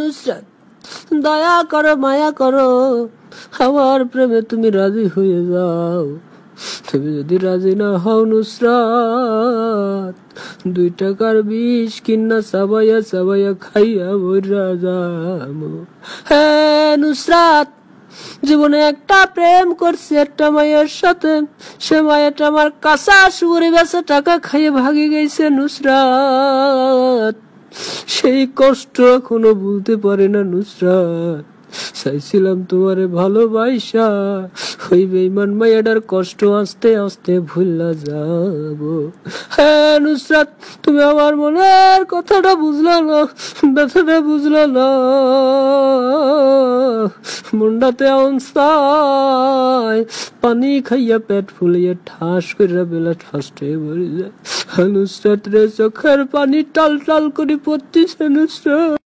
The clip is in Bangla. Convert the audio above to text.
নুসরাত, দয়া করো, মায়া করো, আমার প্রেমে তুমি রাজি হয়ে যাও। তুমি যদি রাজি না হও নুসরাত, 2 টাকার বিষ কিনা চাবাইয়া চাবাইয়া খাইয়া মইরা যাবো। হ্যাঁ নুসরাত, জীবনে একটা প্রেম করছি একটা মায়ের সাথে, সে মায়েরটা আমার কাঁচা সুরে বেচা টাকা খাইয়ে ভাগে গেছে নুসরাত। সেই কষ্ট এখনো ভুলতে পারে না নুসরাত। চাইছিলাম তোমারে ভালোবাসা, ওই বেঈমান মাইয়াটার কষ্ট আস্তে আস্তে ভুলা যাব। হ্যাঁ নুসরাত, তুমি আমার মনের কথাটা বুঝলা না, ব্যথাটা বুঝলা না। মুন্ডাতে অনসায় পানি খাইয়া পেট ফুলিয়ে ঠাস করে বেলাট ফাস্টে মরে যায়। নুসরাত রে চোখের পানি টাল টাল করে পড়তিছে নুসরাত।